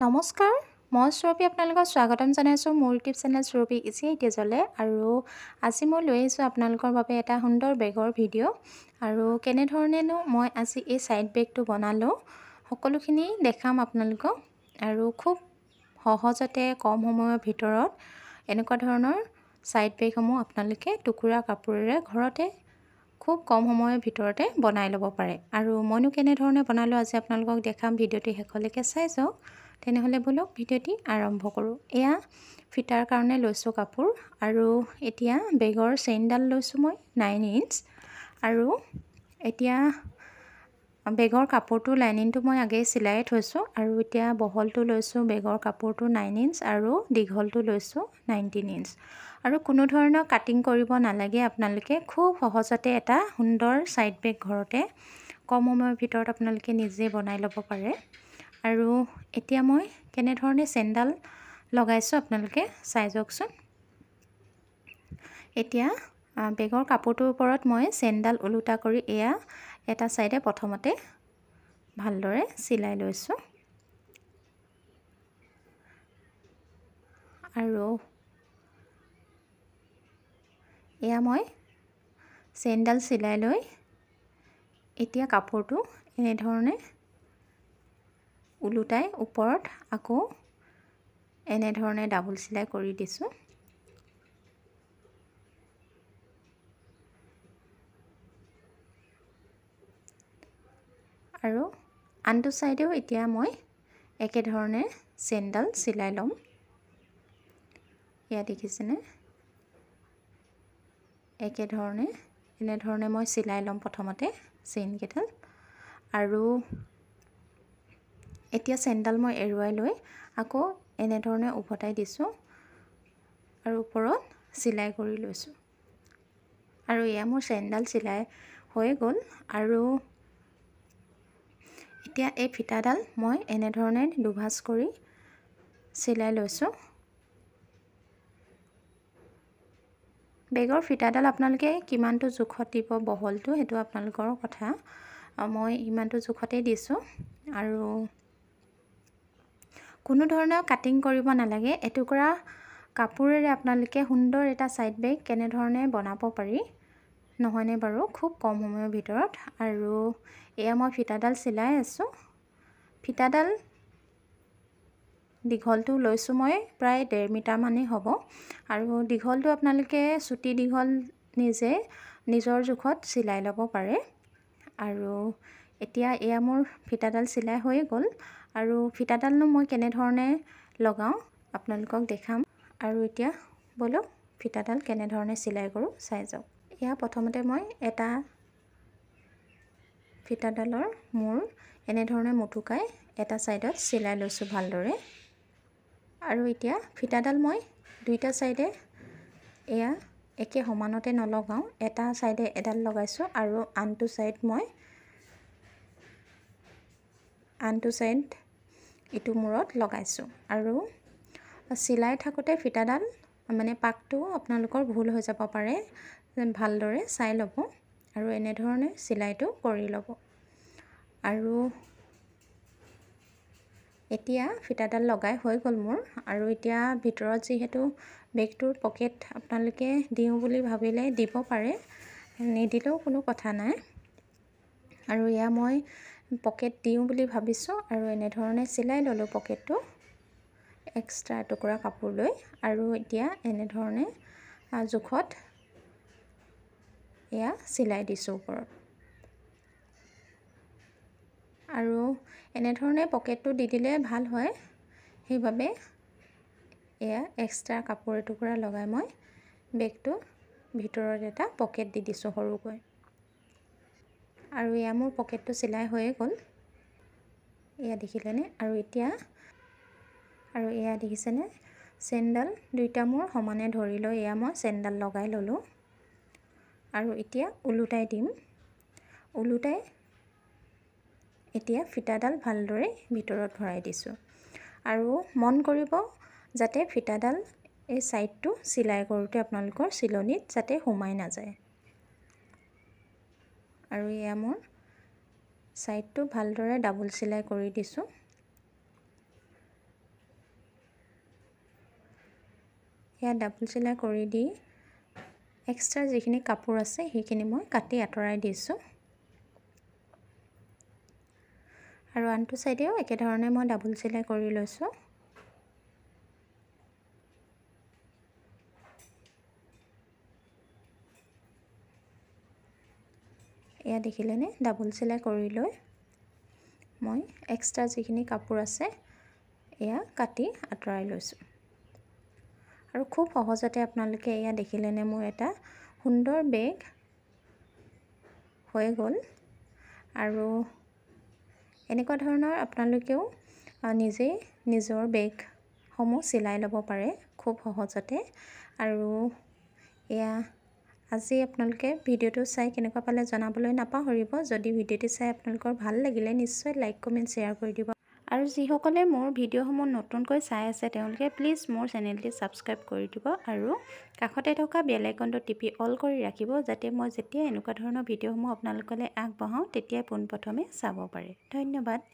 নমস্কাৰ, মই সুৰভি আপোনালোকক স্বাগতম জনাইছোঁ মোৰ ইউটিউব চেনেল সুৰভি ইজি আইডিয়াজলৈ। আৰু আজি মই লৈ আহিছোঁ আপোনালোকৰ বাবে এটা সুন্দৰ বেগৰ ভিডিঅ'। আৰু কেনেধৰণেনো মই আজি এই ছাইড বেগটো বনালোঁ সকলোখিনি দেখাম আপোনালোকক। আৰু খুব সহজতে কম সময়ৰ ভিতৰত এনেকুৱা ধৰণৰ ছাইড বেগসমূহ আপোনালোকে টুকুৰা কাপোৰেৰে ঘৰতে খুব কম সময়ৰ ভিতৰতে বনাই ল'ব পাৰে। আৰু মইনো কেনেধৰণে বনালোঁ আজি আপোনালোকক দেখাম, ভিডিঅ'টি শেষলৈকে চাই যাওক। তেনেহ'লে বলক ভিডিঅ'টি আৰম্ভ কৰোঁ। এয়া ফিটাৰ কাৰণে লৈছোঁ কাপোৰ, আৰু এতিয়া বেগৰ চেইনডাল লৈছোঁ মই 9 ইঞ্চ। আৰু এতিয়া বেগৰ কাপোৰটো লাইনিংটো মই আগেই চিলাই থৈছোঁ, আৰু এতিয়া বহলটো লৈছোঁ বেগৰ কাপোৰটো 9 ইঞ্চ আৰু দীঘলটো লৈছোঁ 19 ইঞ্চ। আৰু কোনো ধৰণৰ কাটিং কৰিব নালাগে, আপোনালোকে খুব সহজতে এটা সুন্দৰ ছাইড বেগ ঘৰতে কম সময়ৰ ভিতৰত আপোনালোকে নিজে বনাই ল'ব পাৰে। আৰু এতিয়া মই কেনেধৰণে চেইনডাল লগাইছোঁ আপোনালোকে চাই যাওকচোন। এতিয়া বেগৰ কাপোৰটোৰ ওপৰত মই চেইনডাল ওলোটা কৰি এয়া এটা ছাইডে প্ৰথমতে ভালদৰে চিলাই লৈছোঁ। আৰু এয়া মই চেইনডাল চিলাই লৈ এতিয়া কাপোৰটো এনেধৰণে ওলোটাই ওপৰত আকৌ এনেধৰণে ডাবল চিলাই কৰি দিছোঁ। আৰু আনটো ছাইডেও এতিয়া মই একেধৰণে চেইনডাল চিলাই ল'ম। এয়া দেখিছেনে, এনেধৰণে মই চিলাই ল'ম প্ৰথমতে চেইনকেইডাল। আৰু এতিয়া চেইনডাল মই এৰুৱাই লৈ আকৌ এনেধৰণে উভতাই দিছোঁ আৰু ওপৰত চিলাই কৰি লৈছোঁ। আৰু এয়া মোৰ চেইনডাল চিলাই হৈ গ'ল। আৰু এতিয়া এই ফিটাডাল মই এনেধৰণে দুভাঁজ কৰি চিলাই লৈছোঁ। বেগৰ ফিটাডাল আপোনালোকে কিমানটো জোখত দিব বহলটো সেইটো আপোনালোকৰ কথা, মই ইমানটো জোখতেই দিছোঁ। আৰু কোনো ধৰণৰ কাটিং কৰিব নালাগে, এটুকুৰা কাপোৰেৰে আপোনালোকে সুন্দৰ এটা ছাইড বেগ কেনেধৰণে বনাব পাৰি নহয়নে বাৰু, খুব কম সময়ৰ ভিতৰত। আৰু এয়া মই ফিটাডাল চিলাই আছোঁ। ফিটাডাল দীঘলটো লৈছোঁ মই প্ৰায় 1.5 মিটাৰ মানেই হ'ব। আৰু দীঘলটো আপোনালোকে চুটি দীঘল নিজে নিজৰ জোখত চিলাই ল'ব পাৰে। আৰু এতিয়া এয়া মোৰ ফিটাডাল চিলাই হৈ গ'ল। আৰু ফিটাডালনো মই কেনেধৰণে লগাওঁ আপোনালোকক দেখাম। আৰু এতিয়া বলক ফিটাডাল কেনেধৰণে চিলাই কৰোঁ চাই যাওক। এয়া প্ৰথমতে মই এটা ফিটাডালৰ মূৰ এনেধৰণে মুঠুকাই এটা ছাইডত চিলাই লৈছোঁ ভালদৰে। আৰু এতিয়া ফিটাডাল মই দুইটা ছাইডে এয়া একে সমানতে নলগাওঁ, এটা ছাইডে এডাল লগাইছোঁ আৰু আনটো ছাইড ইটো মূৰত লগাইছোঁ। আৰু চিলাই থাকোঁতে ফিটাডাল মানে পাকটো আপোনালোকৰ ভুল হৈ যাব পাৰে, ভালদৰে চাই ল'ব আৰু এনেধৰণে চিলাইটো কৰি ল'ব। আৰু এতিয়া ফিটাডাল লগাই হৈ গ'ল মোৰ। আৰু এতিয়া ভিতৰত যিহেতু বেগটোৰ পকেট আপোনালোকে দিওঁ বুলি ভাবিলে দিব পাৰে, নিদিলেও কোনো কথা নাই। আৰু এয়া মই পকেট দিওঁ বুলি ভাবিছোঁ আৰু এনেধৰণে চিলাই ল'লোঁ পকেটটো এক্সট্ৰা এটুকুৰা কাপোৰ লৈ। আৰু এতিয়া এনেধৰণে জোখত এয়া চিলাই দিছোঁ ওপৰত। আৰু এনেধৰণে পকেটটো দি দিলে ভাল হয়, সেইবাবে এয়া এক্সট্ৰা কাপোৰ এটুকুৰা লগাই মই বেগটো ভিতৰত এটা পকেট দি দিছোঁ সৰুকৈ। আৰু এয়া মোৰ পকেটটো চিলাই হৈয়ে গ'ল, এয়া দেখিলেনে। আৰু এয়া দেখিছেনে, চেইনডাল দুইটা মোৰ সমানে ধৰি লৈ এয়া মই চেইনডাল লগাই ল'লোঁ। আৰু এতিয়া ওলোটাই দিম। ওলোটাই এতিয়া ফিটাডাল ভালদৰে ভিতৰত ভৰাই দিছোঁ। আৰু মন কৰিব যাতে ফিটাডাল এই ছাইডটো চিলাই কৰোঁতে আপোনালোকৰ চিলনিত যাতে সোমাই নাযায়। আৰু এয়া মোৰ ছাইডটো ভালদৰে ডাবল চিলাই কৰি দিছোঁ। এয়া ডাবল চিলাই কৰি দি এক্সট্ৰা যিখিনি কাপোৰ আছে সেইখিনি মই কাটি আঁতৰাই দিছোঁ। আৰু আনটো চাইডেও একেধৰণে মই ডাবল চিলাই কৰি লৈছোঁ। এয়া দেখিলেনে ডাবল চিলাই কৰি লৈ মই এক্সট্ৰা যিখিনি কাপোৰ আছে এয়া কাটি আঁতৰাই লৈছোঁ। আৰু খুব সহজতে আপোনালোকে এয়া দেখিলেনে মোৰ এটা সুন্দৰ বেগ হৈ গ'ল। আৰু এনেকুৱা ধৰণৰ আপোনালোকেও নিজেই নিজৰ বেগসমূহ চিলাই ল'ব পাৰে খুব সহজতে। আৰু এয়া আজি আপোনালোকে ভিডিঅ'টো চাই কেনেকুৱা পালে জনাবলৈ নাপাহৰিব। যদি ভিডিঅ'টো চাই আপোনালোকৰ ভাল লাগিলে নিশ্চয় লাইক কমেণ্ট শ্বেয়াৰ কৰি দিব। আৰু যিসকলে মোৰ ভিডিঅ'সমূহ নতুনকৈ চাই আছে তেওঁলোকে প্লিজ মোৰ চেনেলটি ছাবস্ক্ৰাইব কৰি দিব আৰু কাষতে থকা বেল আইকনটো টিপি অল কৰি ৰাখিব, যাতে মই যেতিয়া এনেকুৱা ধৰণৰ ভিডিঅ'সমূহ আপোনালোকলৈ আগবঢ়াওঁ তেতিয়াই পোনপ্ৰথমে চাব পাৰে। ধন্যবাদ।